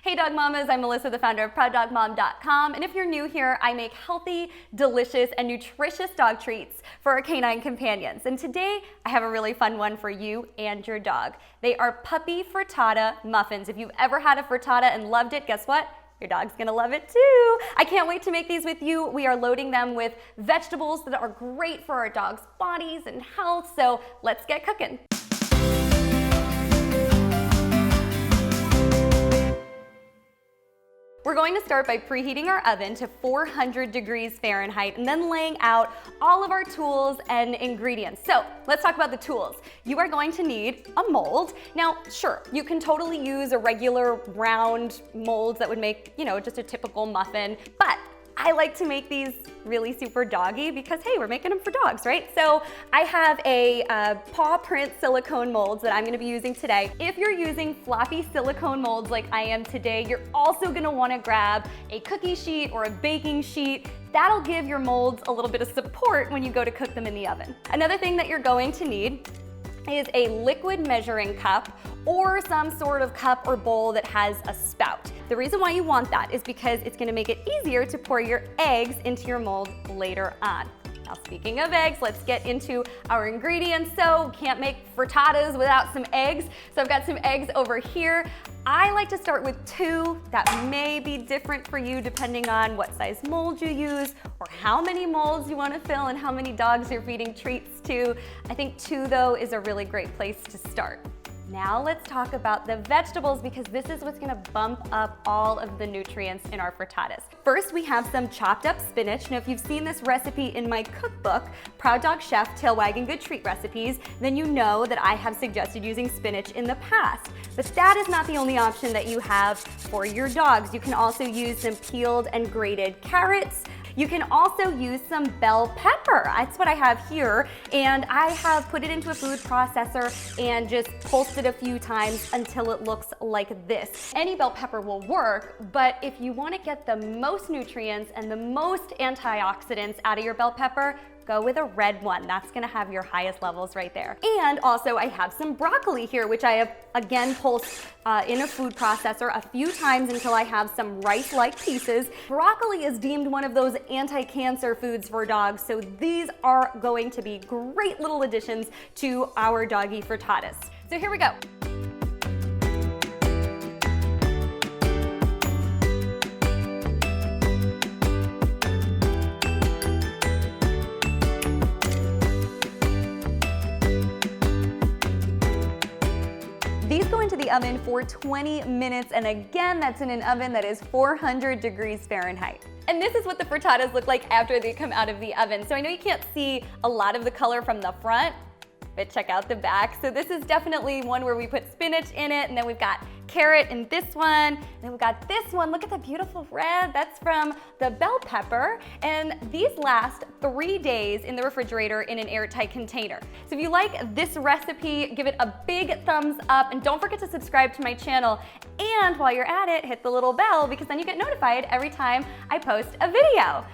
Hey Dog Mamas, I'm Melissa, the founder of ProudDogMom.com, and if you're new here, I make healthy, delicious, and nutritious dog treats for our canine companions. And today, I have a really fun one for you and your dog. They are puppy frittata muffins. If you've ever had a frittata and loved it, guess what? Your dog's gonna love it too. I can't wait to make these with you. We are loading them with vegetables that are great for our dog's bodies and health, so let's get cooking. We're going to start by preheating our oven to 400 degrees Fahrenheit and then laying out all of our tools and ingredients. So let's talk about the tools. You are going to need a mold. Now, sure, you can totally use a regular round mold that would make, just a typical muffin, but I like to make these really super doggy because, hey, we're making them for dogs, right? So I have a paw print silicone molds that I'm gonna be using today. If you're using floppy silicone molds like I am today, you're also gonna wanna grab a cookie sheet or a baking sheet. That'll give your molds a little bit of support when you go to cook them in the oven. Another thing that you're going to need is a liquid measuring cup or some sort of cup or bowl that has a spout. The reason why you want that is because it's gonna make it easier to pour your eggs into your mold later on. Now, speaking of eggs, let's get into our ingredients. So, can't make frittatas without some eggs. So I've got some eggs over here. I like to start with 2. That may be different for you depending on what size mold you use or how many molds you want to fill and how many dogs you're feeding treats to. I think 2 though is a really great place to start. Now let's talk about the vegetables because this is what's gonna bump up all of the nutrients in our frittatas. First, we have some chopped up spinach. Now, if you've seen this recipe in my cookbook, Proud Dog Chef Tail Wagging Good Treat Recipes, then you know that I have suggested using spinach in the past. But that is not the only option that you have for your dogs. You can also use some peeled and grated carrots. You can also use some bell pepper. That's what I have here. And I have put it into a food processor and just pulsed it a few times until it looks like this. Any bell pepper will work, but if you want to get the most nutrients and the most antioxidants out of your bell pepper, go with a red one. That's gonna have your highest levels right there. And also I have some broccoli here, which I have again pulsed in a food processor a few times until I have some rice-like pieces. Broccoli is deemed one of those anti-cancer foods for dogs, so these are going to be great little additions to our doggy frittatas. So here we go. These go into the oven for 20 minutes, and again, that's in an oven that is 400 degrees Fahrenheit. And this is what the frittatas look like after they come out of the oven. So I know you can't see a lot of the color from the front, but check out the back. So this is definitely one where we put spinach in it, and then we've got carrot in this one, and then we've got this one. Look at the beautiful red. That's from the bell pepper. And these last 3 days in the refrigerator in an airtight container. So if you like this recipe, give it a big thumbs up, and don't forget to subscribe to my channel. And while you're at it, hit the little bell because then you get notified every time I post a video.